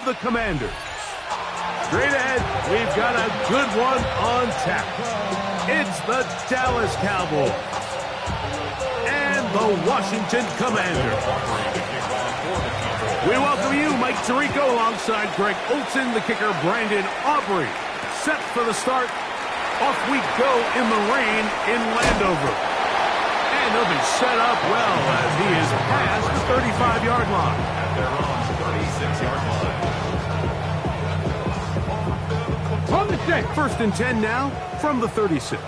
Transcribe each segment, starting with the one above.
the Commanders. Straight ahead, we've got a good one on tap. It's the Dallas Cowboys and the Washington Commanders. We welcome you, Mike Tirico, alongside Greg Olson, the kicker, Brandon Aubrey. Set for the start. Off we go in the rain in Landover. And he'll be set up well as he is past the 35-yard line. At their own 36-yard line. On the check. 1st and 10 now from the 36.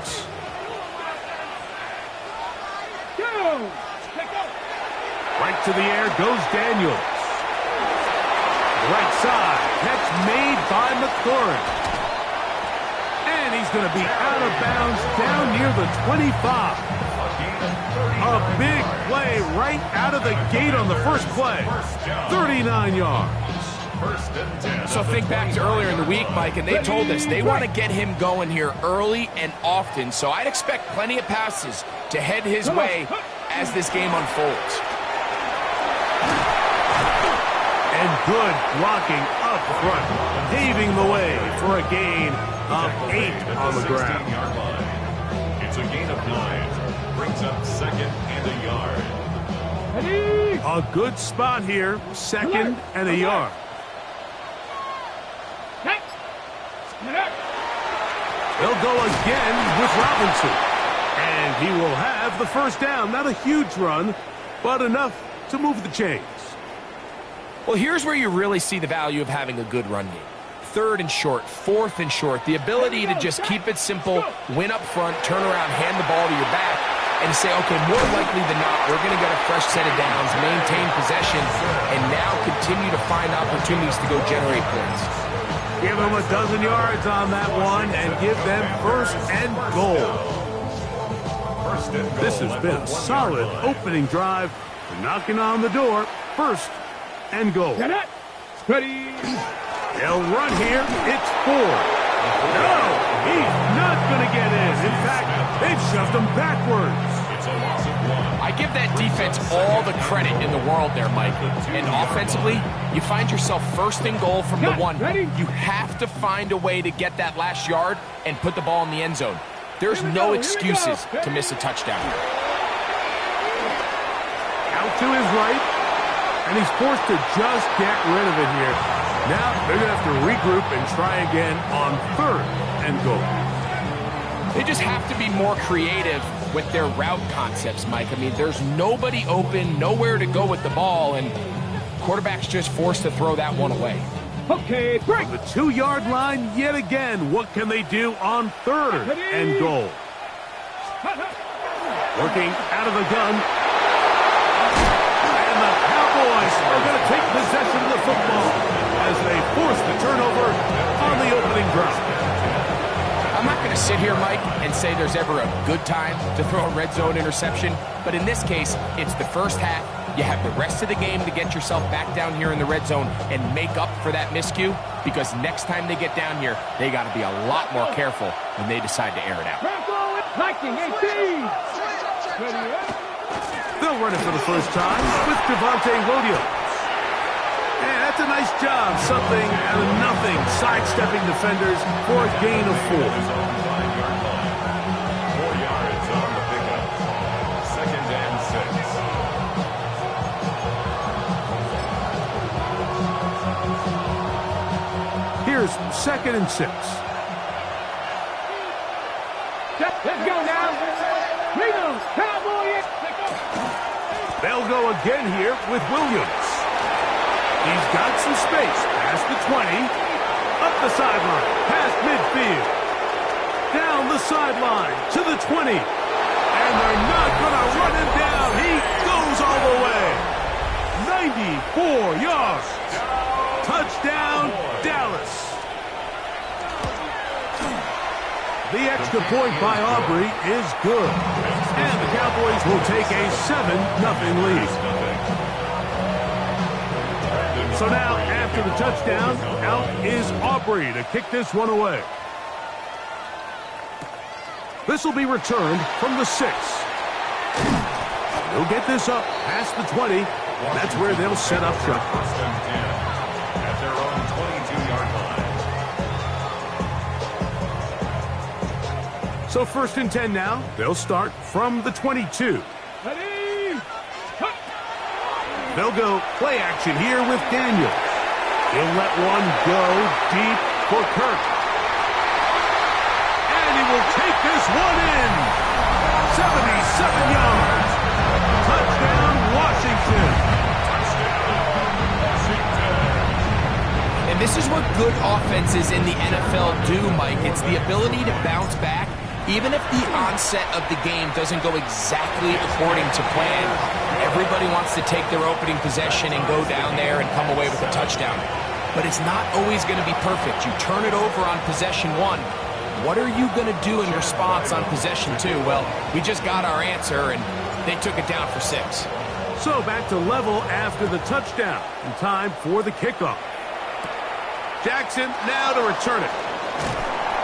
Right to the air goes Daniels. Right side. Catch made by McLaurin. And he's going to be out of bounds down near the 25. A big play right out of the gate on the first play. 39 yards. So think back to earlier in the week, Mike, and they told us they want to get him going here early and often. So I'd expect plenty of passes to head his way as this game unfolds. And good blocking up front, paving the way for a gain of 8 on the ground. It's a gain of 9. Brings up 2nd and a yard. A good spot here, 2nd and a yard. They'll go again with Robinson. And he will have the first down. Not a huge run, but enough to move the chains. Well, here's where you really see the value of having a good run game. 3rd and short, 4th and short, the ability to just keep it simple, win up front, turn around, hand the ball to your back, and say, okay, more likely than not, we're going to get a fresh set of downs, maintain possession, and now continue to find opportunities to go generate points. Give them a dozen yards on that one and give them 1st and goal. This has been a solid opening drive. We're knocking on the door. 1st and goal. Ready. They'll run here. It's 4. No, he's not going to get in. In fact, they've shoved him backwards. It's a loss of 1. I give that defense all the credit in the world there, Mike. And offensively, you find yourself 1st and goal from the 1. You have to find a way to get that last yard and put the ball in the end zone. There's no excuses to miss a touchdown. Out to his right, and he's forced to just get rid of it here. Now they're going to have to regroup and try again on 3rd and goal. They just have to be more creative with their route concepts, Mike. I mean, there's nobody open, nowhere to go with the ball, and quarterback's just forced to throw that one away. Okay, break. On the 2-yard line yet again. What can they do on 3rd and goal? Working out of the gun. And the Cowboys are going to take possession of the football as they force the turnover on the opening drive. I'm not going to sit here, Mike, and say there's ever a good time to throw a red zone interception, but in this case, it's the first half. You have the rest of the game to get yourself back down here in the red zone and make up for that miscue, because next time they get down here, they got to be a lot more careful when they decide to air it out. They'll run it for the first time with Devontae Williams. And that's a nice job, something out of nothing, sidestepping defenders for a gain of 4. 4 yards on the pickup. 2nd and 6. Here's 2nd and 6. Let's go now. Reno's Cowboys. They'll go again here with Williams. He's got some space past the 20, up the sideline, past midfield, down the sideline to the 20, and they're not going to run him down. He goes all the way. 94 yards. Touchdown, Dallas. The extra point by Aubrey is good, and the Cowboys will take a 7-0 lead. So now, after the touchdown, out is Aubrey to kick this one away. This will be returned from the 6. They'll get this up past the 20. That's where they'll set up shop. First and 10 at their own So 1st and 10 now. They'll start from the 22. Ready? Hup. They'll go play action here with Daniels. He'll let one go deep for Kirk. And he will take this one in. 77 yards. Touchdown, Washington. And this is what good offenses in the NFL do, Mike. It's the ability to bounce back, even if the onset of the game doesn't go exactly according to plan. Everybody wants to take their opening possession and go down there and come away with a touchdown. But it's not always going to be perfect. You turn it over on possession 1. What are you going to do in response on possession 2? Well, we just got our answer, and they took it down for 6. So back to level after the touchdown. And time for the kickoff. Jackson now to return it.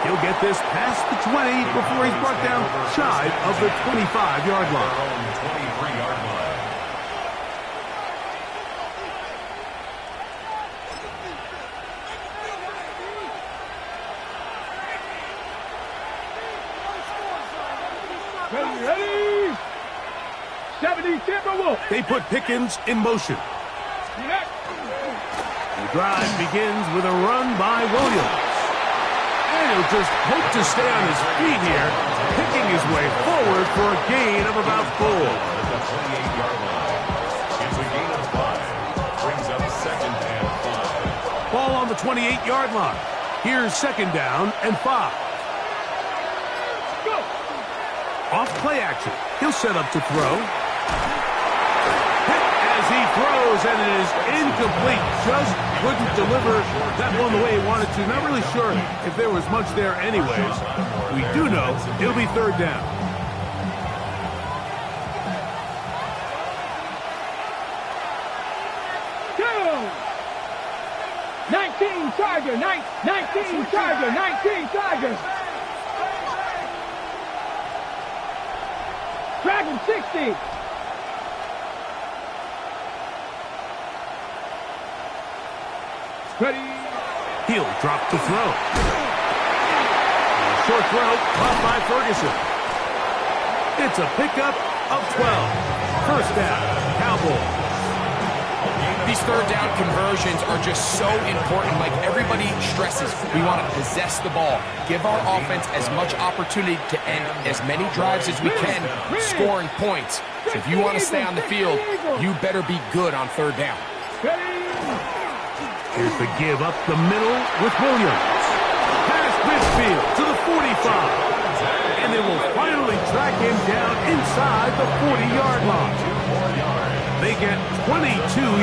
He'll get this past the 20 before he's brought down shy of the 25-yard line. 23-yard line. Ready? 70 Timberwolves. They put Pickens in motion. Yes. The drive begins with a run by Williams. And he'll just hope to stay on his feet here, picking his way forward for a gain of about 4. At the 28-yard line. It's a gain of 5. Brings up 2nd and 5. Ball on the 28-yard line. Here's 2nd down and 5. Go. Off play action. He'll set up to throw. Hit as he throws, and it is incomplete. Just couldn't deliver that one the way he wanted to. Not really sure if there was much there anyways. We do know it'll be 3rd down. Go. 19 Tiger. 19 Tiger. 19 Tiger. Dragon 60. Ready? He'll drop to throw. Short throw caught by Ferguson. It's a pickup of 12. 1st down, Cowboys. These 3rd down conversions are just so important. Like everybody stresses, we want to possess the ball, give our offense as much opportunity to end as many drives as we can, scoring points. So if you want to stay on the field, you better be good on 3rd down. Here's the give up the middle with Williams. Past midfield to the 45. And they will finally track him down inside the 40-yard line. They get 22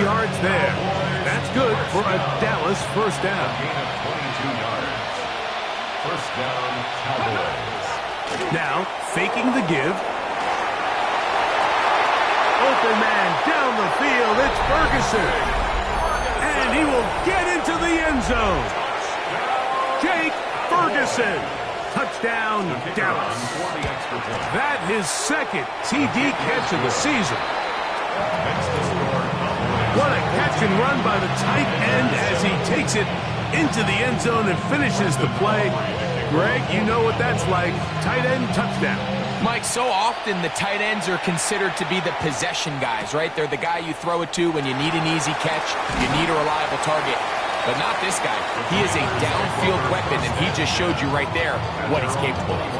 yards there. That's good for a Dallas 1st down. Gain of 22 yards. 1st down, Cowboys. Now, faking the give. Open man down the field. It's Ferguson. And he will get into the end zone. Jake Ferguson. Touchdown, Dallas. That his 2nd TD catch of the season. What a catch and run by the tight end as he takes it into the end zone and finishes the play. Greg, you know what that's like. Tight end touchdown. Mike, so often the tight ends are considered to be the possession guys, right? They're the guy you throw it to when you need an easy catch, you need a reliable target. But not this guy. He is a downfield weapon, and he just showed you right there what he's capable of.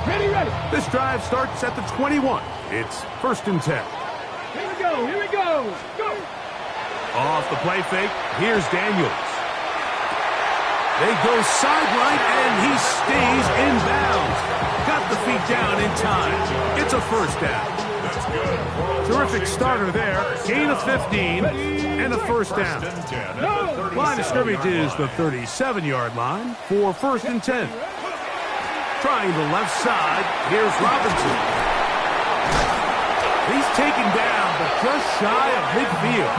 Ready. This drive starts at the 21. It's 1st and 10. Here we go. Go. Off the play fake, here's Daniels. They go sideline, and he stays in bounds. Got the feet down in time. It's a 1st down. Terrific starter there. Gain of 15 and a 1st down. Line of scrimmage is the 37-yard line for 1st and 10. Trying the left side, here's Robinson. He's taken down, but just shy of midfield.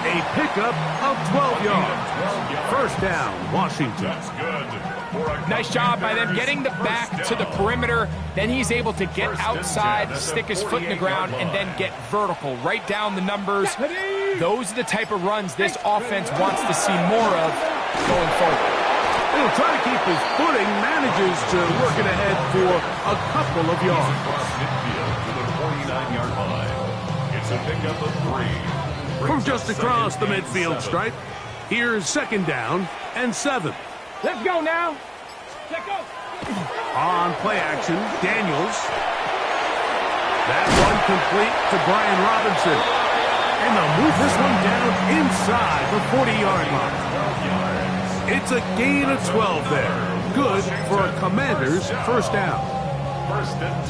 A pickup of 12 yards. 1st down, Washington. Nice job by them getting the back to the perimeter. Then he's able to get outside, stick his foot in the ground, and then get vertical. Right down the numbers. Those are the type of runs this offense wants to see more of. going forward. He'll try to keep his footing, manages to work it ahead for a couple of yards. Across midfield to the 49-yard line. It's a pickup of 3. From just across the midfield stripe, here's 2nd down and 7. Let's go now. Let's go. On play action, Daniels. That one complete to Brian Robinson. And they'll move this one down inside the 40-yard line. It's a gain of 12 there. Good for a Commander's 1st down.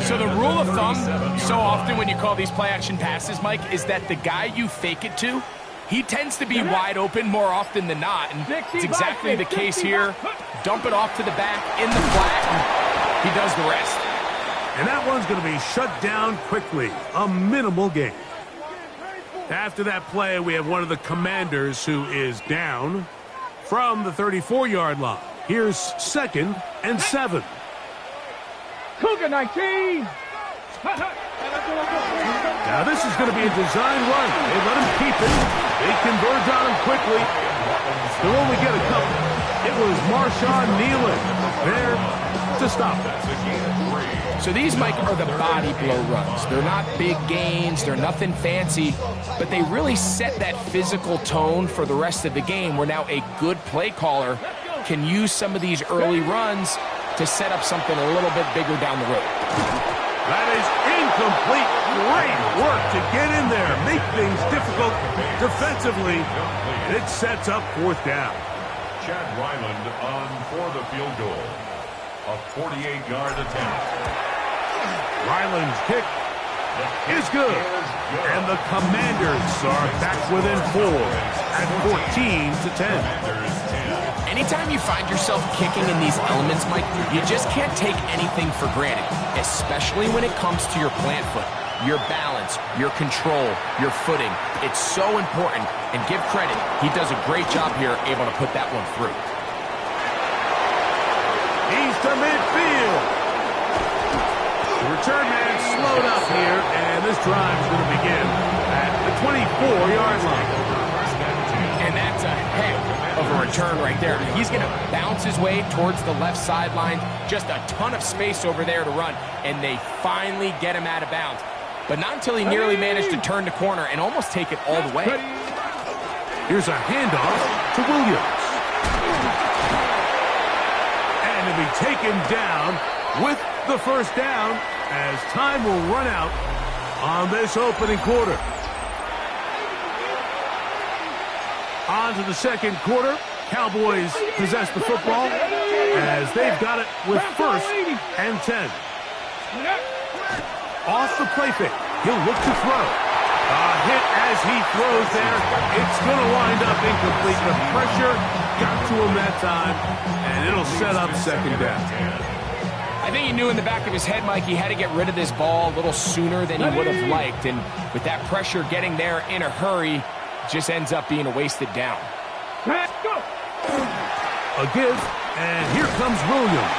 So the rule of thumb, so often when you call these play-action passes, Mike, is that the guy you fake it to, he tends to be wide open more often than not. And it's exactly the case here. Dump it off to the back in the flat, and he does the rest. And that one's going to be shut down quickly. A minimal gain. After that play, we have one of the Commanders who is down from the 34-yard line. Here's 2nd and 7. Cougar 19. Now this is going to be a design run. They let him keep it. They converge on him quickly. They'll only get a couple. It was Marshawn Nealon there to stop it. So these, Mike, are the body blow runs. They're not big gains. They're nothing fancy. But they really set that physical tone for the rest of the game where now a good play caller can use some of these early runs to set up something a little bit bigger down the road. That is incomplete. Great work to get in there. Make things difficult defensively. It sets up 4th down. Chad Ryland on for the field goal. A 48-yard attempt. Ryland's kick is good. And the Commanders are back within 4 at 14-10. Anytime you find yourself kicking in these elements, Mike, you just can't take anything for granted, especially when it comes to your plant foot, your balance, your control, your footing. It's so important, and give credit, he does a great job here able to put that one through. He's to midfield. The return man slowed up here, and this drive is going to begin at the 24-yard line. And that's a heck of a return right there. He's going to bounce his way towards the left sideline. Just a ton of space over there to run, and they finally get him out of bounds. But not until he nearly managed to turn the corner and almost take it all the way. Here's a handoff to Williams. And to be taken down with the 1st down as time will run out on this opening quarter. On to the 2nd quarter. Cowboys possess the football as they've got it with 1st and 10. Off the play fake. He'll look to throw. A hit as he throws there. It's going to wind up incomplete. The pressure got to him that time, and it'll set up 2nd down. I think he knew in the back of his head, Mike, he had to get rid of this ball a little sooner than he would have liked. And with that pressure getting there in a hurry, just ends up being a wasted down. A give, and here comes Williams.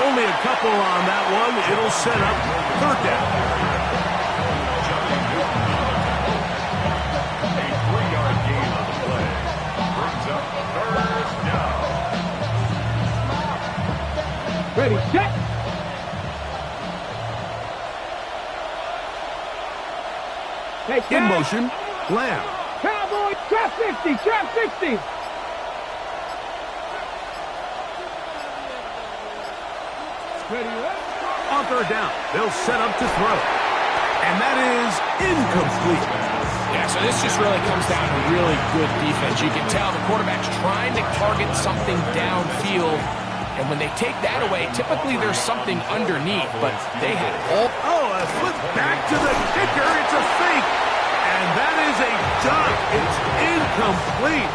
Only a couple on that one. It'll set up 3rd down. A 3-yard gain on the play. Brings up 3rd down. Ready, set. In motion, Lamb. Cowboys, trap 50, trap 50. On 3rd down, they'll set up to throw. And that is incomplete. Yeah, so this just really comes down to really good defense. You can tell the quarterback's trying to target something downfield. And when they take that away, typically there's something underneath, but they had all... Oh, a flip back to the kicker. It's a fake. And that is a dunk. It's incomplete.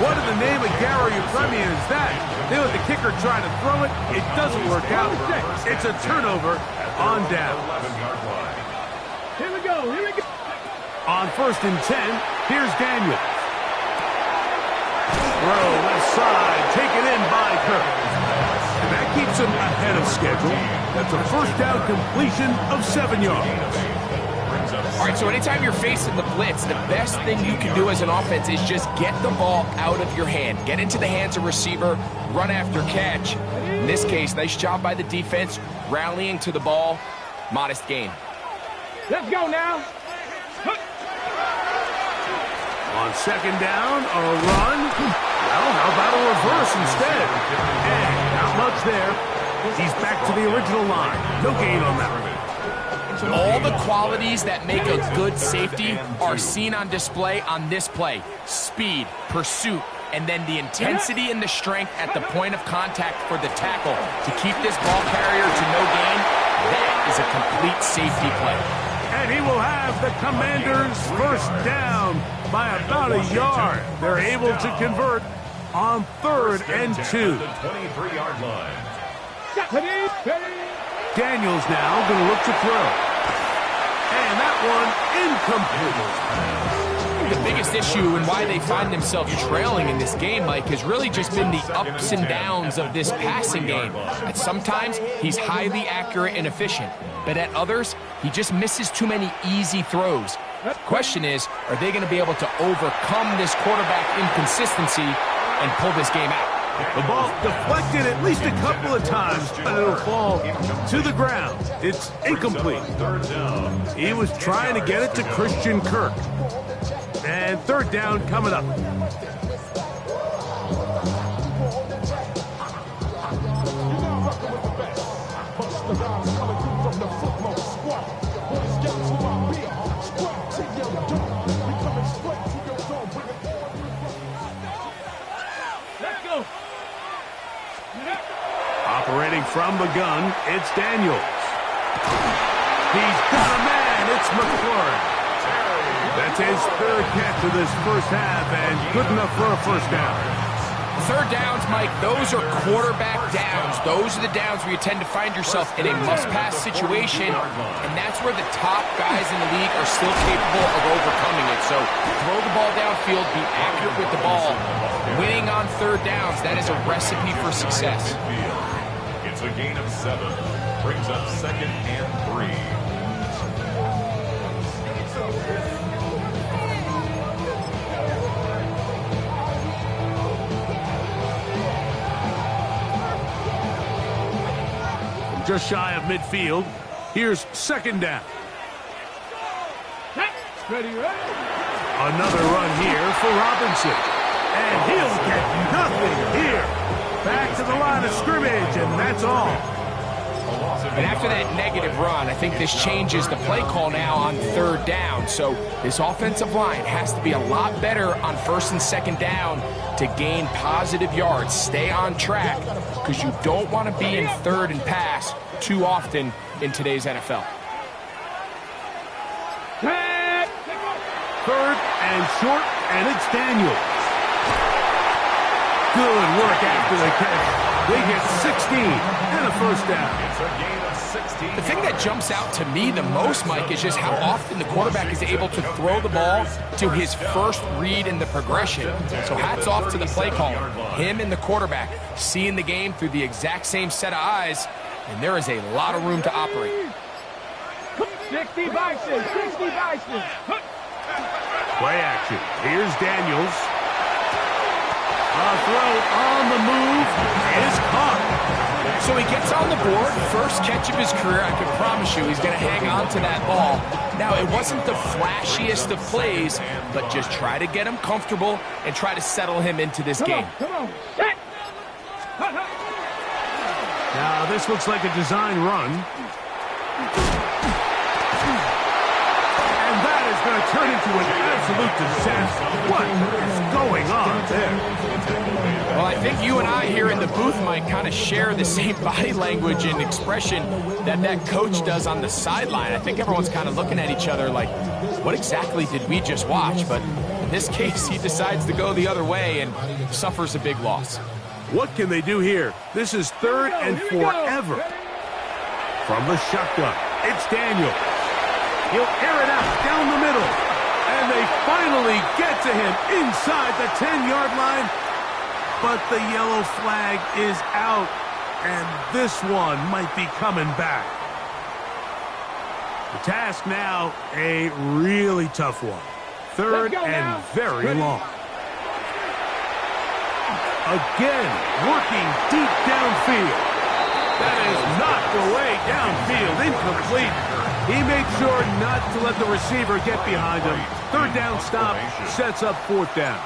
What in the name of Gary Premier is that? They let the kicker try to throw it. It doesn't work out. It's a turnover on down. Here we go, here we go. On 1st and 10, here's Daniels. Throw left side, taken in by Kirk. And that keeps him ahead of schedule. That's a 1st down completion of 7 yards. Brings up All right, so anytime you're facing the blitz, the best thing you can do as an offense is just get the ball out of your hand. Get into the hands of receiver, run after catch. In this case, nice job by the defense, rallying to the ball. Modest gain. Let's go now. On second down, a run. Well, how about a reverse instead? And not much there. He's back to the original line. No gain on that one. All the qualities that make a good safety are seen on display on this play. Speed, pursuit, and then the intensity and the strength at the point of contact for the tackle to keep this ball carrier to no gain. That is a complete safety play. And he will have the Commanders first down by about a yard. They're able to convert on 3rd and 2. The 23-yard line. Daniels now going to look to throw. And that one incomplete. The biggest issue and why they find themselves trailing in this game, Mike, has really just been the ups and downs of this passing game. At sometimes, he's highly accurate and efficient, but at others, he just misses too many easy throws. The question is, are they going to be able to overcome this quarterback inconsistency and pull this game out? The ball deflected at least a couple of times, but it'll fall to the ground. It's incomplete. He was trying to get it to Christian Kirk. And 3rd down coming up. Let's go. Operating from the gun, it's Daniels. He's got a man. It's McLaurin. That's his 3rd catch of this first half, and good enough for a first down. 3rd downs, Mike, those are quarterback downs. Those are the downs where you tend to find yourself in a must-pass situation, and that's where the top guys in the league are still capable of overcoming it. So throw the ball downfield, be accurate with the ball. Winning on 3rd downs, that is a recipe for success. It's a gain of 7. Brings up 2nd and 3. Just shy of midfield. Here's 2nd down. Ready. Another run here for Robinson. And he'll get nothing here. Back to the line of scrimmage, and that's all. And after that negative run, I think this changes the play call now on 3rd down. So this offensive line has to be a lot better on 1st and 2nd down to gain positive yards. Stay on track because you don't want to be in 3rd and pass too often in today's NFL. 3rd and short, and it's Daniels. Good work after the catch. They get 16 and a first down. It's a gain of 16. The thing that jumps out to me the most, Mike, is just how often the quarterback is able to throw the ball to his first read in the progression. So hats off to the play caller. Him and the quarterback seeing the game through the exact same set of eyes, and there is a lot of room to operate. 60 Bison, 60 Bison. Play action. Here's Daniels. A throw on the move is caught. So he gets on the board, first catch of his career. I can promise you he's going to hang on to that ball. Now, it wasn't the flashiest of plays, but just try to get him comfortable and try to settle him into this game. Come on. Set. Now, this looks like a design run. And that is going to turn into an absolute disaster. What is going on there? Well, I think you and I here in the booth might kind of share the same body language and expression that coach does on the sideline. I think everyone's kind of looking at each other like, what exactly did we just watch? But in this case, he decides to go the other way and suffers a big loss. What can they do here? This is 3rd and forever. From the shotgun, it's Daniel. He'll air it out down the middle. And they finally get to him inside the 10-yard line. But the yellow flag is out. And this one might be coming back. The task now, a really tough one. Third and very long. Again, working deep downfield. That is knocked away downfield, incomplete. He made sure not to let the receiver get behind him. Third down stop sets up fourth down.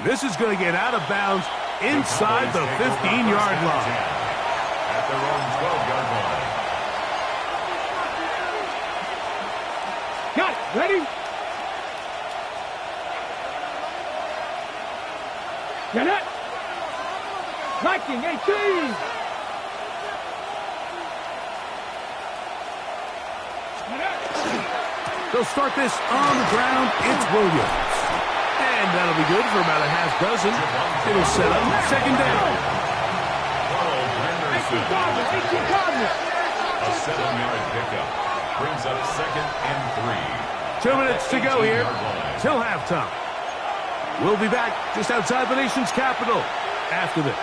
This is going to get out of bounds inside the 15-yard line. At their own 12-yard line. Got it. Ready? Get it. Viking 18. They'll start this on the ground. It's Williams. And that'll be good for about a half dozen. It'll set up second down. A 7-yard pickup brings up second and 3. 2 minutes to go here till halftime. We'll be back just outside the nation's capital after this.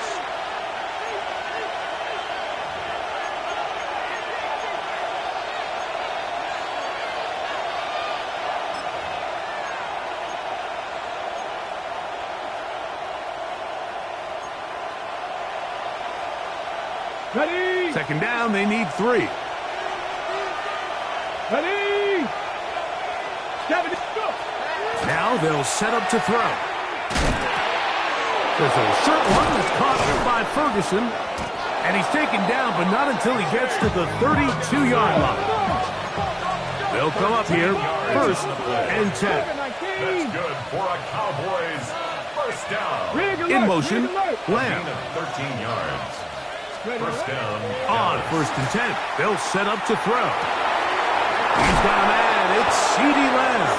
Ready. Second down, they need 3. Ready. 70. Go. Now they'll set up to throw. There's a short one that's caught by Ferguson. And he's taken down, but not until he gets to the 32-yard line. They'll come up here, first and 10. That's good for a Cowboys first down. In motion, Lamb. 13 yards. First down. On first and 10. They'll set up to throw. He's got a man. It's C.D. Lamb.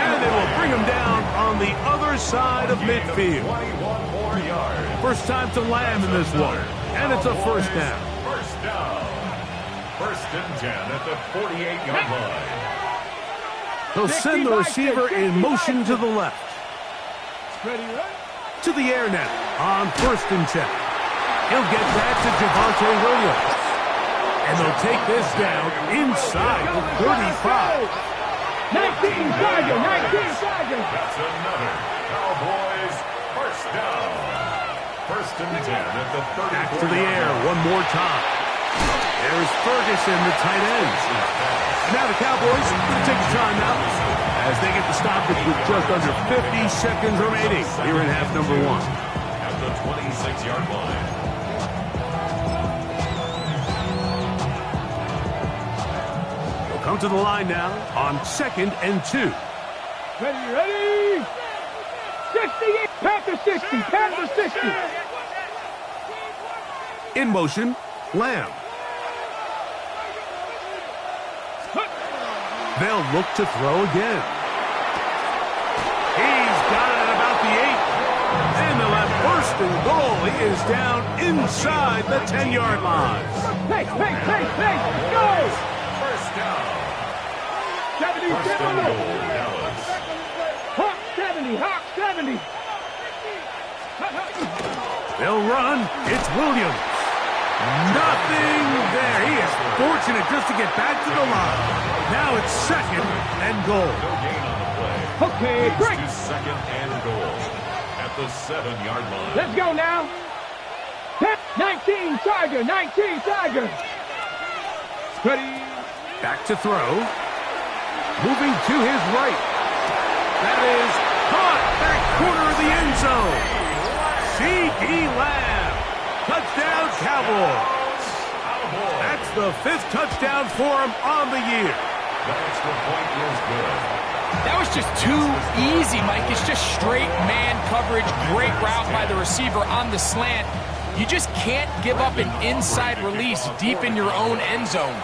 And they will bring him down on the other side of midfield. 21 more yards. First time to Lamb in this one. And it's a first down. First down. First and 10 at the 48-yard line. He'll send the receiver in motion to the left. Ready. To the air now on first and 10. He'll get that to Javonte Williams. And they'll take this down inside the 35. 19 Tiger. 19 Tiger. That's another Cowboys first down. First and 10 at the 34. Back to the air one more time. There's Ferguson, the tight end. And now the Cowboys going to take a timeout as they get the stoppage with just under 50 seconds remaining here in half number 1. At the 26-yard line. Come to the line now on second and 2. Ready. 68. Panther 60. Panther 60. In motion, Lamb. They'll look to throw again. He's got it at about the 8. And they'll have first and goal. He is down inside the 10-yard line. Pace. Go. First down. 70. First and goal, Dallas. Hawk 70. Hawk 70. They'll run. It's Williams. Nothing there. He is fortunate just to get back to the line. Now it's second and goal. No gain on the play. Okay, Leads break. to second and goal at the 7-yard line. Let's go now. 19 Tiger. 19 Tiger. Ready. Back to throw. Moving to his right. That is caught back corner of the end zone. C.D. Lamb. Touchdown, Cowboys. That's the 5th touchdown for him on the year. That extra point is good. That was just too easy, Mike. It's just straight man coverage. Great route by the receiver on the slant. You just can't give up an inside release deep in your own end zone.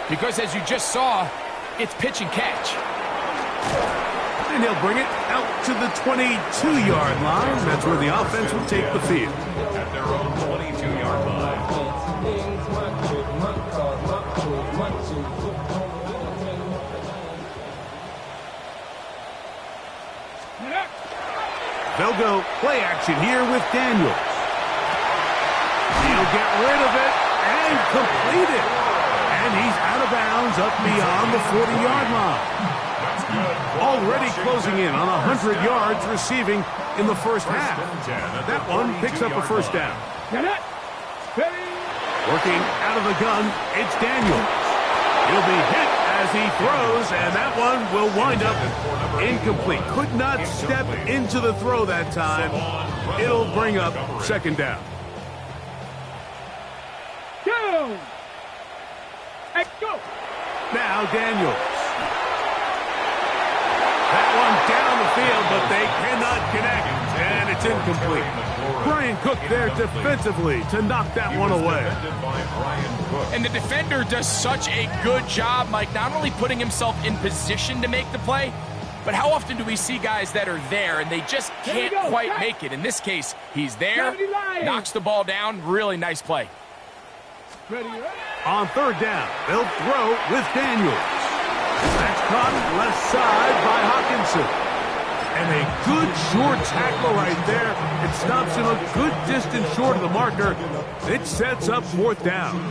Because as you just saw, it's pitch and catch. And he'll bring it out to the 22-yard line. That's where the offense will take the field. At their own 22-yard line. They'll go play action here with Daniels. get rid of it and complete it. And he's out of bounds up beyond the 40-yard line. Already closing in on 100 yards receiving in the first half. That one picks up a first down. Working out of the gun, it's Daniels. He'll be hit as he throws, and that one will wind up incomplete. Could not step into the throw that time. It'll bring up second down. Go! Hey, go! Now Daniels. That one down the field, but they cannot connect, and it's incomplete. Brian Cook there defensively to knock that one away. And the defender does such a good job, Mike, not only putting himself in position to make the play, but how often do we see guys that are there and they just can't quite make it? In this case, he's there, knocks the ball down. Really nice play. On third down, they'll throw with Daniels. That's caught left side by Hawkinson. And a good short tackle right there. It stops him a good distance short of the marker. It sets up fourth down.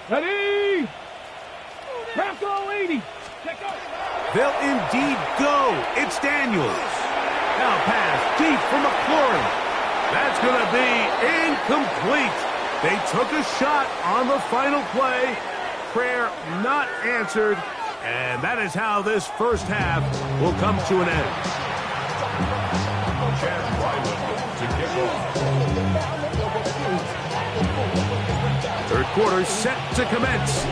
Ready? Bronco 80. They'll indeed go. It's Daniels. Now pass deep for McLaurin. That's going to be incomplete. They took a shot on the final play. Prayer not answered. And that is how this first half will come to an end. Third quarter set to commence.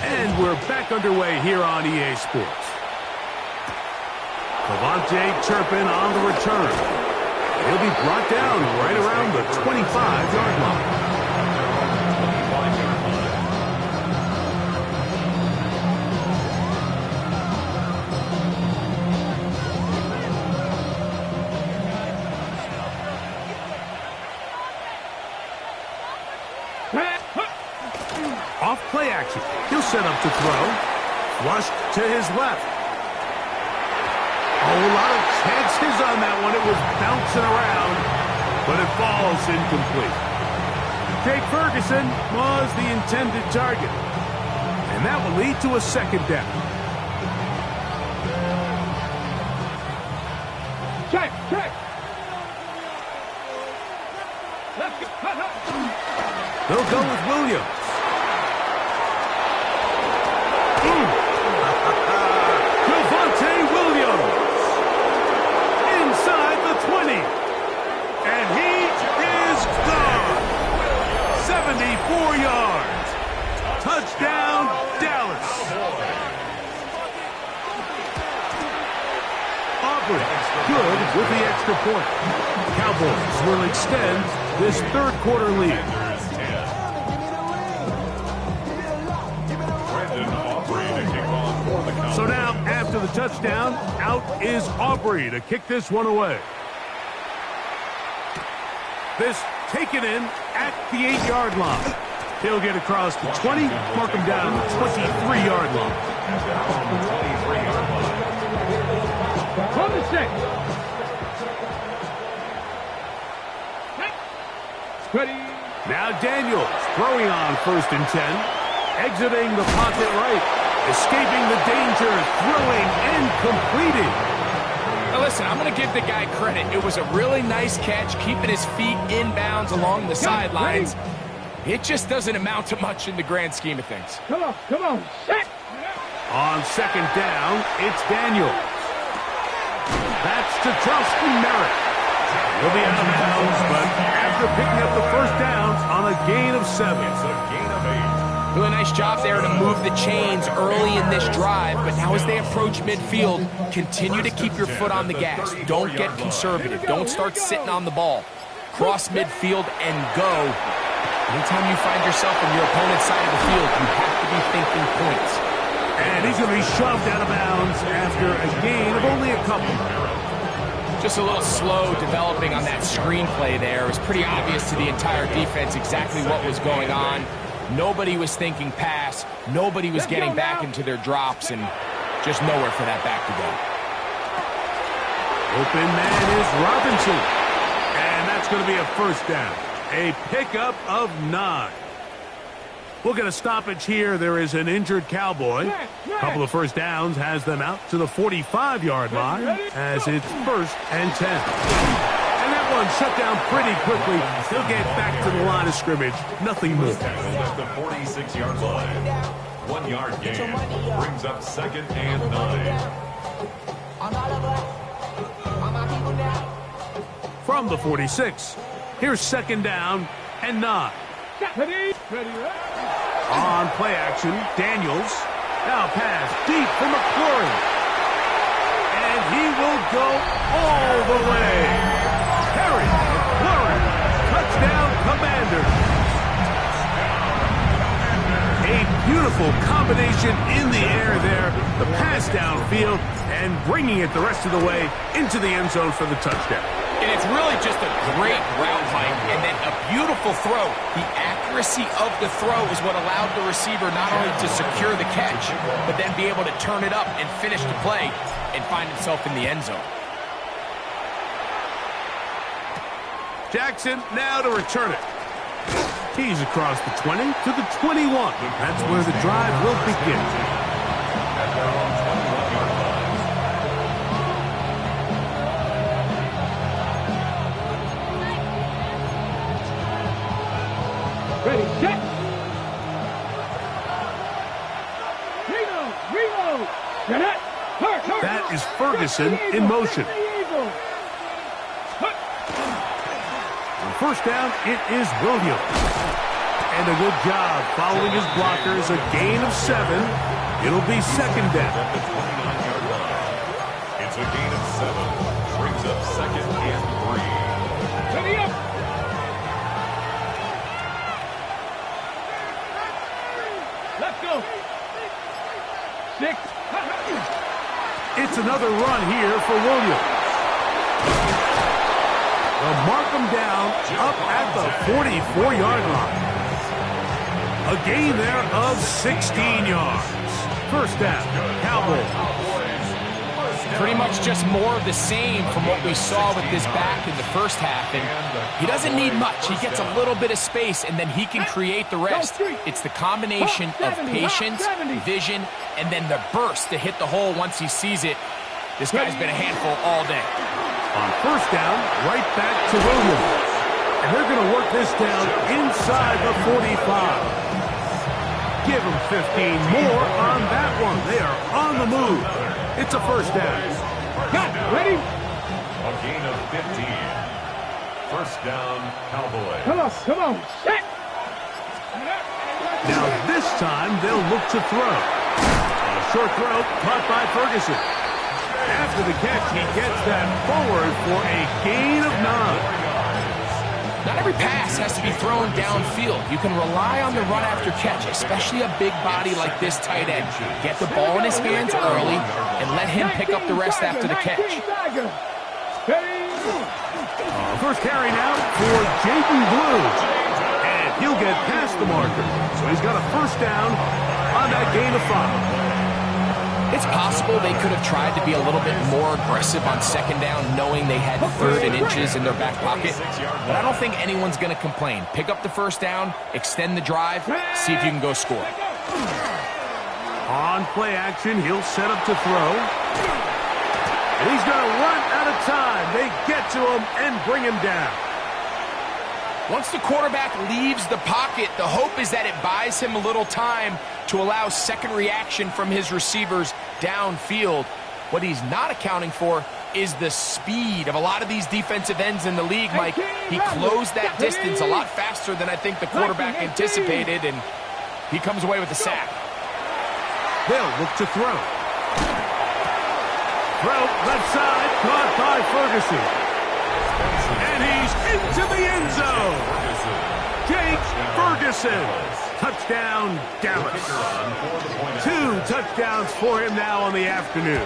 And we're back underway here on EA Sports. Cavante Turpin on the return. He'll be brought down right around the 25-yard line. Off play action. He'll set up to throw. Flushed to his left. A lot of chances on that one. It was bouncing around, but it falls incomplete. Jake Ferguson was the intended target. And that will lead to a second down. Check. They'll go with Williams. Cavante Williams. Inside the 20. And he is gone. 74 yards. Touchdown, Dallas. Aubrey, good with the extra point. Cowboys will extend this third quarter lead. So now, after the touchdown, out is Aubrey to kick this one away. This taken in at the 8-yard line. He'll get across the 20, mark him down the 23-yard line. On the 6. Ready. Now Daniels throwing on 1st and 10. Exiting the pocket right. Escaping the danger, throwing and completing. Now listen, I'm going to give the guy credit. It was a really nice catch, keeping his feet inbounds along the sidelines. It just doesn't amount to much in the grand scheme of things. Come on. Set. On second down, it's Daniels. That's to Charleston Merritt. He'll be out of bounds, but after picking up the first down on a gain of 7. It's a gain of 8. Really nice job there to move the chains early in this drive, but now as they approach midfield, continue to keep your foot on the gas. Don't get conservative. Don't start sitting on the ball. Cross midfield and go. Anytime you find yourself on your opponent's side of the field, you have to be thinking points. And he's going to be shoved out of bounds after a gain of only a couple. Just a little slow developing on that screenplay there. It was pretty obvious to the entire defense exactly what was going on. Nobody was thinking pass. Nobody was getting back into their drops, and just nowhere for that back to go. Open man is Robinson. And that's going to be a first down. A pickup of 9. We'll get a stoppage here. There is an injured Cowboy. A couple of first downs has them out to the 45-yard line as it's 1st and 10. And that one shut down pretty quickly. He'll get back to the line of scrimmage. Nothing more. At the 46-yard line. 1-yard gain. Brings up 2nd and 9. From the 46, here's 2nd down and 9. Ready? On play action, Daniels. Now pass deep for McLaurin. And he will go all the way. Harry McLaurin, touchdown Commanders. A beautiful combination in the air there. The pass downfield and bringing it the rest of the way into the end zone for the touchdown. And it's really just a great route, Mike, and then a beautiful throw. The accuracy of the throw is what allowed the receiver not only to secure the catch, but then be able to turn it up and finish the play and find himself in the end zone. Jackson now to return it. He's across the 20 to the 21. That's where the drive will begin. Ready, set. Reno. Get it. Hurt. That is Ferguson in motion. On first down, it is Williams. And a good job following his blockers. A gain of 7. It'll be 2nd down. At the 29-yard line. It's a gain of 7. Brings up 2nd and 3. Ready up. Let's go. 6. It's another run here for Williams. They'll mark him down up at the 44-yard line. A gain there of 16 yards. First down, Cowboys. Pretty much just more of the same from what we saw with this back in the first half. And he doesn't need much. He gets a little bit of space, and then he can create the rest. It's the combination of patience, vision, and then the burst to hit the hole once he sees it. This guy's been a handful all day. On first down, right back to Williams. And they're going to work this down inside the 45. Give them 15 more on that one. They are on the move. It's a first down. Got it. Ready? A gain of 15. First down, Cowboys. Come on. Set. Now this time they'll look to throw. A short throw caught by Ferguson. After the catch, he gets that forward for a gain of 9. Not every pass has to be thrown downfield. You can rely on the run after catch, especially a big body like this tight end. Get the ball in his hands early and let him pick up the rest after the catch. First carry now for Jaden Blue. And he'll get past the marker. So he's got a first down on that gain of 5. It's possible they could have tried to be a little bit more aggressive on 2nd down, knowing they had 3rd and inches in their back pocket. But I don't think anyone's going to complain. Pick up the first down, extend the drive, see if you can go score. On play action, he'll set up to throw. And he's going to run out of time. They get to him and bring him down. Once the quarterback leaves the pocket, the hope is that it buys him a little time to allow second reaction from his receivers downfield. What he's not accounting for is the speed of a lot of these defensive ends in the league, Mike. He closed that distance a lot faster than I think the quarterback anticipated, and he comes away with a sack. They'll look to throw. Throw left side, caught by Ferguson. And he's into the end zone. Jake Ferguson. Touchdown, Dallas. 2 touchdowns for him now on the afternoon.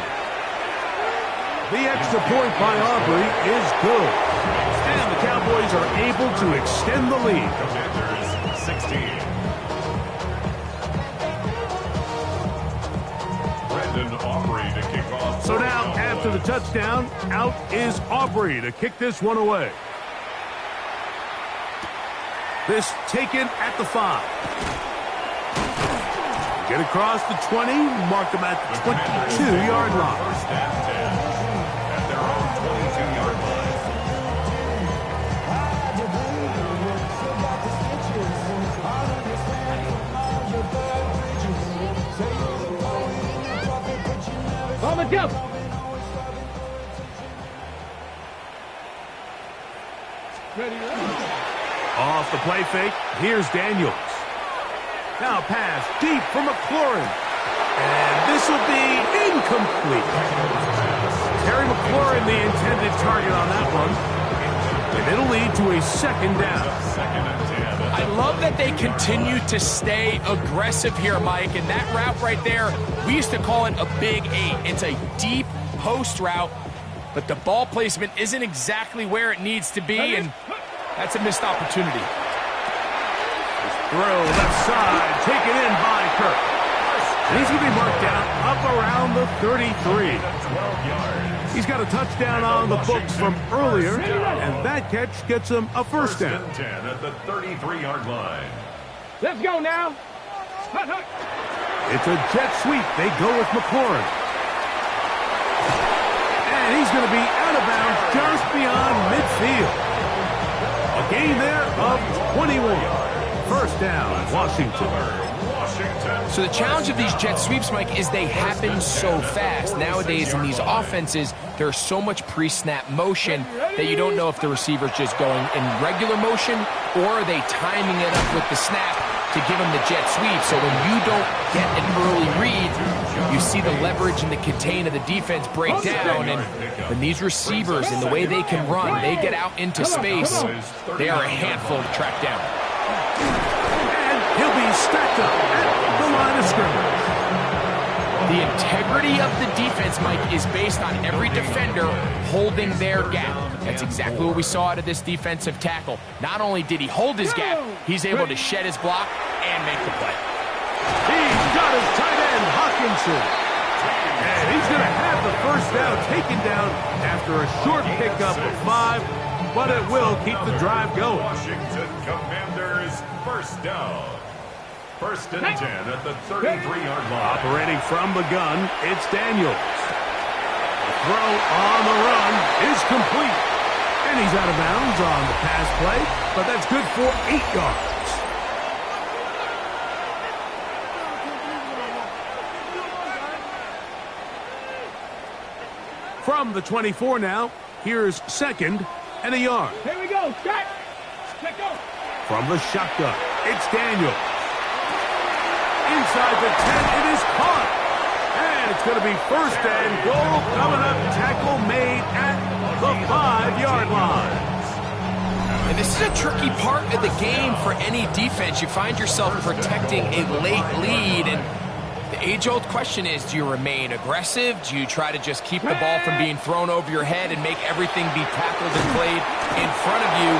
The extra point by Aubrey is good. And the Cowboys are able to extend the lead. Commanders 16. Brandon Aubrey to kick off. So now, after the touchdown, out is Aubrey to kick this one away. This taken at the 5. Get across the 20, mark them at the 22-yard line. First and 10 at their own 22-yard line. On the jump. Ready, Off the play fake, here's Daniels. Now pass deep for McLaurin. And this will be incomplete. Terry McLaurin, the intended target on that one. And it'll lead to a second down. Second and 10. I love that they continue to stay aggressive here, Mike. And that route right there, we used to call it a big 8. It's a deep post route, but the ball placement isn't exactly where it needs to be, and that's a missed opportunity. Throw left side, taken in by Kirk. And he's going to be marked down up around the 33. 12 yards. He's got a touchdown on the books from earlier, and that catch gets him a first down. And 10 at the 33-yard line. Let's go now. Hut, hut. It's a jet sweep. They go with McLaurin. And he's going to be out of bounds just beyond midfield. A gain there of 21. First down, Washington. So the challenge of these jet sweeps, Mike, is they happen so fast. Nowadays in these offenses, there's so much pre-snap motion that you don't know if the receiver's just going in regular motion or are they timing it up with the snap to give them the jet sweep. So when you don't get an early read, you see the leverage and the contain of the defense break down. And when these receivers and the way they can run, they get out into space, they are a handful to track down. And he'll be stacked up at the line of scrimmage. The integrity of the defense, Mike, is based on every defender holding their gap. That's exactly what we saw out of this defensive tackle. Not only did he hold his gap, he's able to shed his block and make the play. He's got his tight end, Hawkinson. And he's going to have the first down taken down after a short pickup of 5, but it will keep the drive going. Washington Commanders first down. First and 10 at the 33-yard line. Operating from the gun, it's Daniels. The throw on the run is complete. And he's out of bounds on the pass play, but that's good for 8 yards. From the 24 now, here's second and a yard. Here we go. Check. Check go. From the shotgun, it's Daniels. Inside the 10, it is caught. And it's going to be first and goal coming up. Tackle made at the 5-yard line. And this is a tricky part of the game for any defense. You find yourself protecting a late lead, and the age-old question is, do you remain aggressive? Do you try to just keep the ball from being thrown over your head and make everything be tackled and played in front of you?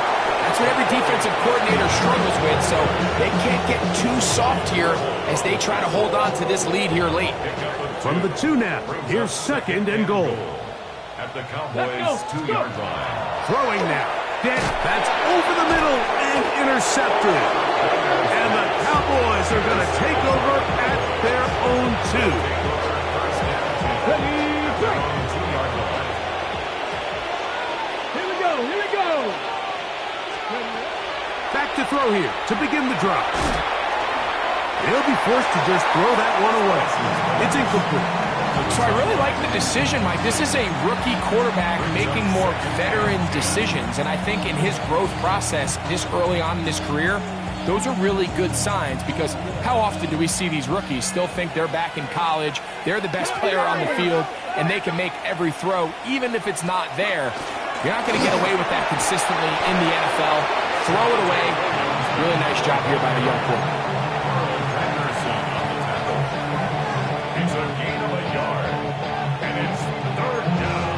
That's what every defensive coordinator struggles with, so they can't get too soft here as they try to hold on to this lead here late. From the 2 now, here's second and goal. At the Cowboys' 2-yard line. Throwing now. That's over the middle and intercepted. And the Cowboys are going to take over at their own 2. Here we go. Here we go. Back to throw here to begin the drive. They'll be forced to just throw that one away. It's incomplete. So I really like the decision, Mike. This is a rookie quarterback making more veteran decisions, and I think in his growth process this early on in his career, those are really good signs, because how often do we see these rookies still think they're back in college, they're the best player on the field, and they can make every throw, even if it's not there. You're not going to get away with that consistently in the NFL. Throw it away. Really nice job here by the young quarterback. It's a gain of a yard, and it's third down.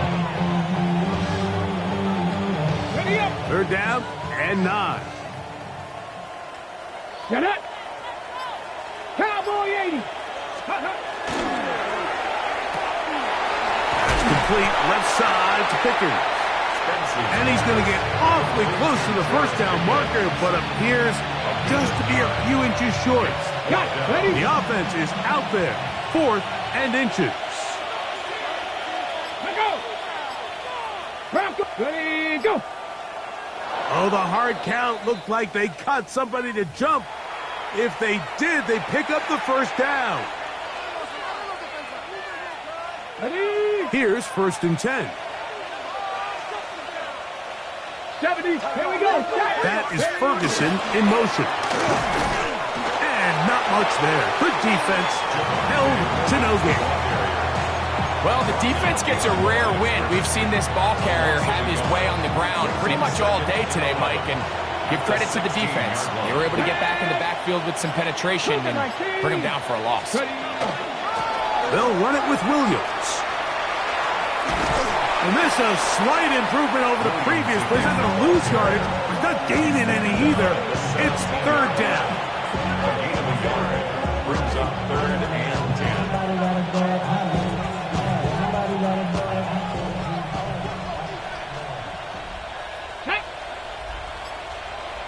Ready up. Third down and 9. Get it. Cowboy 80. Hut, hut. complete left side to Pickens. And he's going to get awfully close to the first down marker, but appears just to be a few inches short. The offense is out there, 4th and inches. Ready, go! Oh, the hard count looked like they cut somebody to jump. If they did, they pick up the first down. Ready? Here's 1st and 10. 70, here we go. That is Ferguson in motion. And not much there. Good defense. Held to no gain. Well, the defense gets a rare win. We've seen this ball carrier have his way on the ground pretty much all day today, Mike, and give credit to the defense. They were able to get back in the backfield with some penetration and bring them down for a loss. They'll run it with Williams. And this is a slight improvement over the previous play. He's not going to lose yardage. He's not gaining any either. It's 3rd down. A gain of a yard brings up 3rd and 10.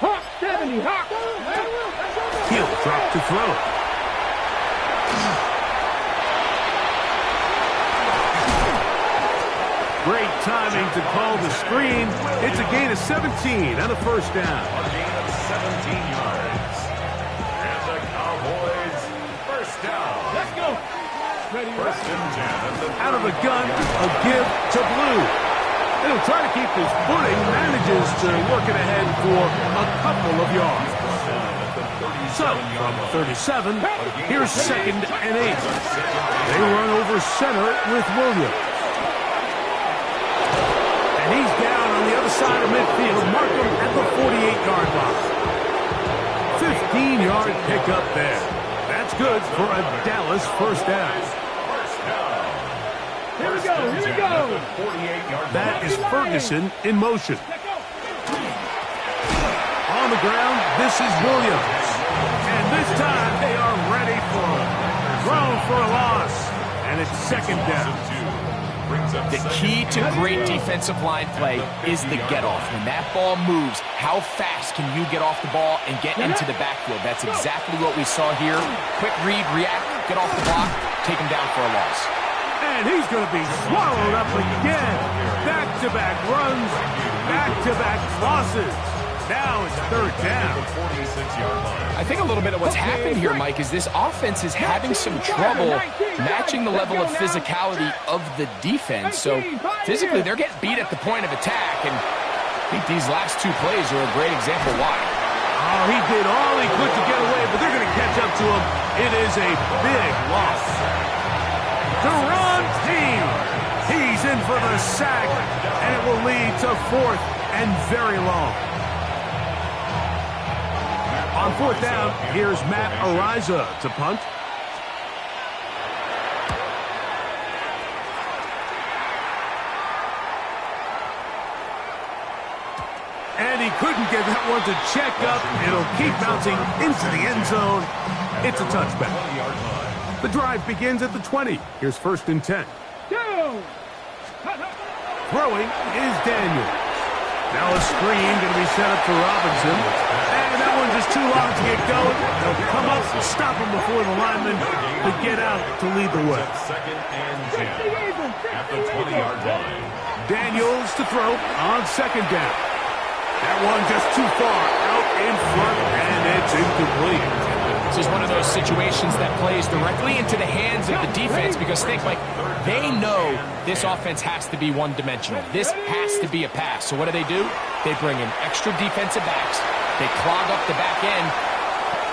Hawk, 70, Hawk. He'll drop to throw. Great timing to call the screen. It's a gain of 17 and a first down. A gain of 17 yards. And the Cowboys, first down. Let's go. Ready, 1st and 10. Out of the gun, a give to Blue. And he'll try to keep his footing, manages to work it ahead for a couple of yards. So, from 37, here's 2nd and 8. They run over center with Williams. And he's down on the other side of midfield. Mark him at the 48-yard line. 15-yard pickup there. That's good for a Dallas first down. Here we go, here we go. That is Ferguson in motion. On the ground, this is Williams. And this time they are ready for him. Thrown for a loss. And it's 2nd down. The key to great defensive line play is the get-off. When that ball moves, how fast can you get off the ball and get into the backfield? That's exactly what we saw here. Quick read, react, get off the block, take him down for a loss. And he's going to be swallowed up again. Back-to-back runs, back-to-back losses. Now it's 3rd down. I think a little bit of what's happened here, Mike, is this offense is having some trouble matching the level of physicality of the defense. So physically, they're getting beat at the point of attack, and I think these last 2 plays are a great example why. Oh, he did all he could to get away, but they're going to catch up to him. It is a big loss. Duran team. He's in for the sack, and it will lead to 4th and very long. On 4th down, here's Matt Ariza to punt. And he couldn't get that one to check up. It'll keep bouncing into the end zone. It's a touchback. The drive begins at the 20. Here's 1st and 10. Throwing is Daniel. Now a screen going to be set up for Robinson. And that one just too long to get going. They'll come up and stop him before the lineman to get out to lead the way. 2nd and 10 at the 20-yard line. Daniels to throw on 2nd down. That one just too far out in front, and it's incomplete. This is one of those situations that plays directly into the hands of the defense because think, like, they know this offense has to be one-dimensional. This has to be a pass. So what do? They bring in extra defensive backs. They clog up the back end.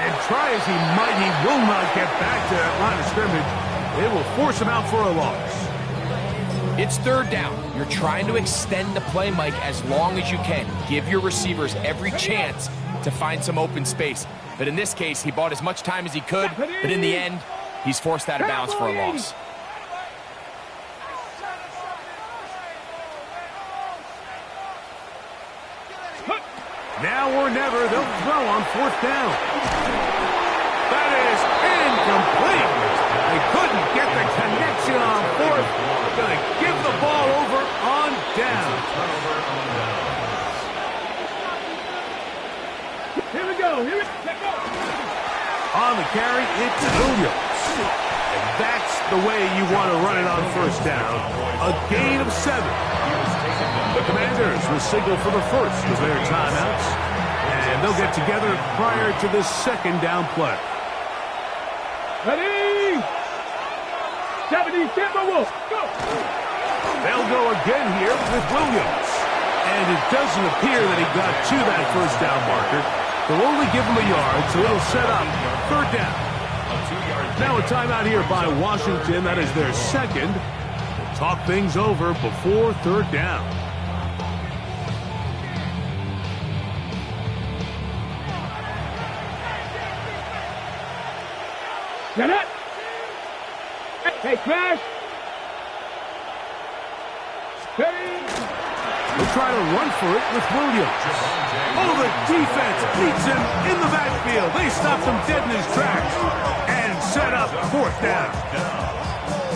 And try as he might, he will not get back to that line of scrimmage. They will force him out for a loss. It's 3rd down. You're trying to extend the play, Mike, as long as you can. Give your receivers every chance to find some open space. But in this case, he bought as much time as he could, but in the end, he's forced out of bounds for a loss. Now or never, they'll throw on 4th down. That is incomplete. They couldn't get the connection on fourth. Going to give the ball over on down. Here we go. Let's go. On the carry, it's Williams. And that's the way you want to run it on first down. A gain of 7. The Commanders will signal for the first of their timeouts. And they'll get together prior to this second down play. Ready? 70 Timberwolves. Go. They'll go again here with Williams. And it doesn't appear that he got to that first down marker. They'll only give him a yard, so it'll set up third down. Now a timeout here by Washington. That is their second. We'll talk things over before third down. Get it. Hey, Crash. Steady. We'll try to run for it with Williams. Oh, the defense beats him in the backfield. They stopped him dead in his tracks and set up fourth down.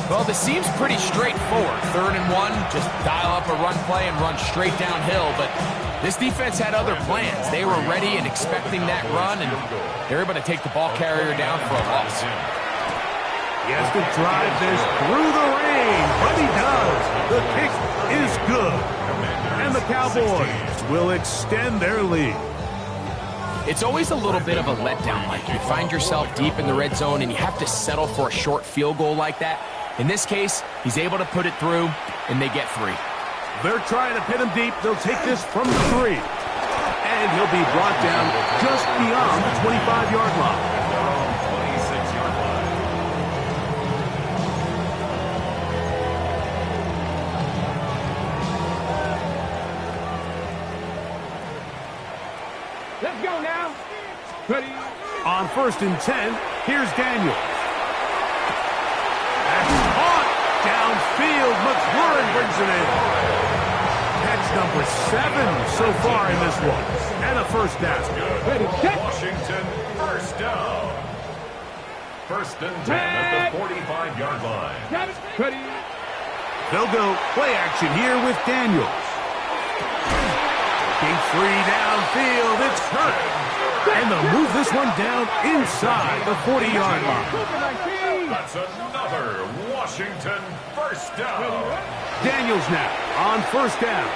Well, this seems pretty straightforward. 3rd and 1, just dial up a run play and run straight downhill. But this defense had other plans. They were ready and expecting that run, and they're able to take the ball carrier down for a loss. He has to drive this through the rain, but he does. The kick is good. And the Cowboys will extend their lead. It's always a little bit of a letdown, Mike. You find yourself deep in the red zone, and you have to settle for a short field goal like that. In this case, he's able to put it through, and they get 3. They're trying to pin him deep. They'll take this from the 3. And he'll be brought down just beyond the 25-yard line. Let's go now. Ready. On 1st and 10, here's Daniels. That's caught downfield. McLaurin brings it in. Catch number 7 so far in this one. And a first down. Ready, set. Washington, first down. 1st and 10 at the 45-yard line. Got it. Ready. They'll go play action here with Daniels. Looking free downfield. It's Kirk. And they'll move this one down inside the 40-yard line. That's another Washington first down. Daniels now on first down.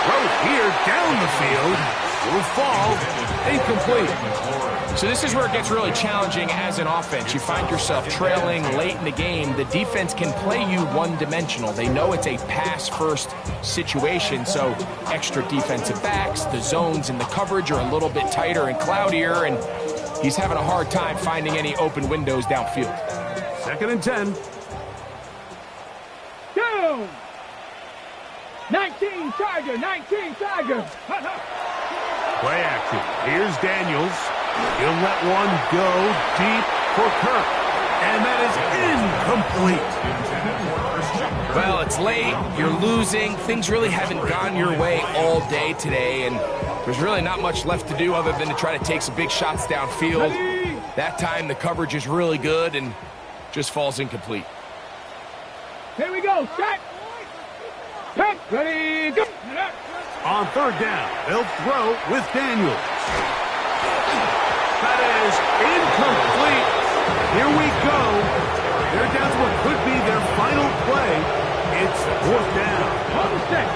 Throw here down the field. Will fall. Incomplete. So this is where it gets really challenging as an offense. You find yourself trailing late in the game. The defense can play you one-dimensional. They know it's a pass-first situation, so extra defensive backs, the zones and the coverage are a little bit tighter and cloudier, and he's having a hard time finding any open windows downfield. 2nd and 10. Go. 19 Tiger, 19 Tiger. Play action. Here's Daniels. He'll let one go deep for Kirk. And that is incomplete. Well, it's late. You're losing. Things really haven't gone your way all day today, and there's really not much left to do other than to try to take some big shots downfield. That time, the coverage is really good and just falls incomplete. Here we go. Set. Ready. Go. On 3rd down, they'll throw with Daniels. That is incomplete. Here we go. They're down to what could be their final play. It's 4th down. On the set.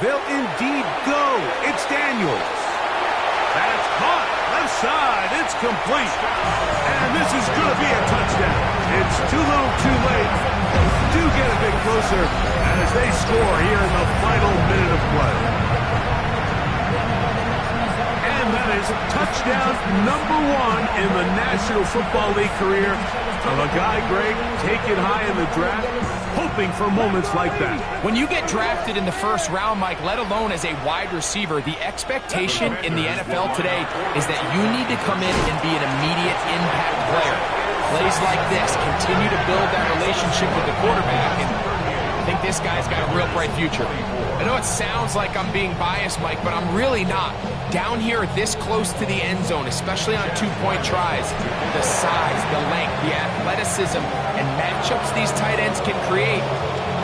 They'll indeed go. It's Daniels. That's caught. Left side. It's complete. And this is going to be a touchdown. It's too little too late. Do get a bit closer as they score here in the final minute of play. And that is touchdown number 1 in the National Football League career of a guy, Greg, taken high in the draft, hoping for moments like that. When you get drafted in the 1st round, Mike, let alone as a wide receiver, the expectation in the NFL today is that you need to come in and be an immediate impact player. Plays like this continue to build that relationship with the quarterback, and I think this guy's got a real bright future. I know it sounds like I'm being biased, Mike, but I'm really not. Down here this close to the end zone, especially on two-point tries, the size, the length, the athleticism, and matchups these tight ends can create,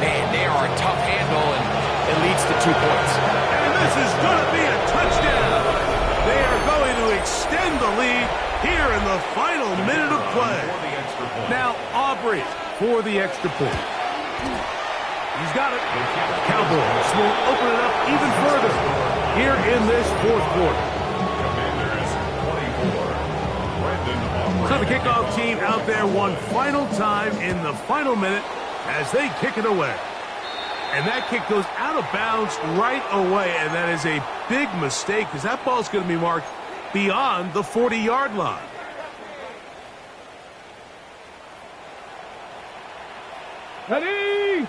man, they are a tough handle, and it leads to 2 points. And this is going to be a touchdown. They are going to extend the lead here in the final minute of play. Now, Aubrey for the extra point. He's got it. Cowboys will open it up even further here in this fourth quarter. So the kickoff team out there one final time in the final minute as they kick it away. And that kick goes out of bounds right away, and that is a big mistake because that ball's going to be marked beyond the 40-yard line. Ready?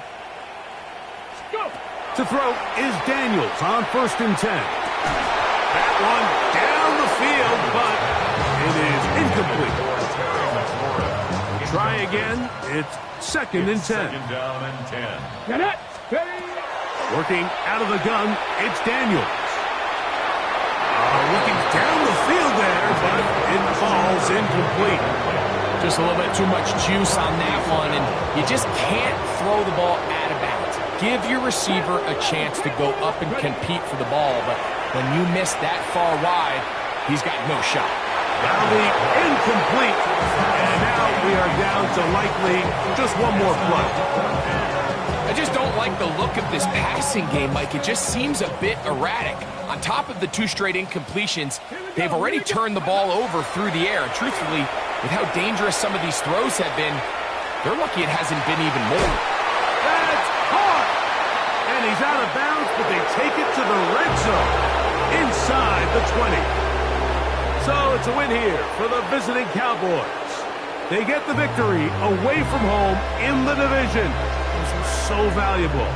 Go! To throw is Daniels on 1st and 10. That one down the field, but it is incomplete. Try again. It's 2nd and 10. Second down and 10. Get it! Ready? Working out of the gun, it's Daniels. Looking down the field there, but it falls incomplete. Just a little bit too much juice on that one, and you just can't throw the ball out of bounds. Give your receiver a chance to go up and compete for the ball, but when you miss that far wide, he's got no shot. That'll be incomplete, and now we are down to likely just one more play. I just don't like the look of this passing game, Mike. It just seems a bit erratic. On top of the 2 straight incompletions, they've already turned the ball over through the air. And truthfully, with how dangerous some of these throws have been, they're lucky it hasn't been even more. That's caught! And he's out of bounds, but they take it to the red zone inside the 20. So it's a win here for the visiting Cowboys. They get the victory away from home in the division. This is so valuable.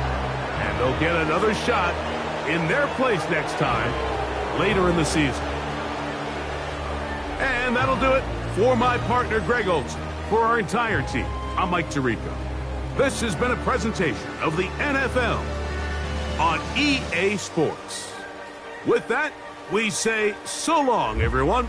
And they'll get another shot in their place next time later in the season. And that'll do it for my partner Greg Olson. For our entire team, I'm Mike Tirico. This has been a presentation of the NFL on EA Sports. With that, we say so long, everyone.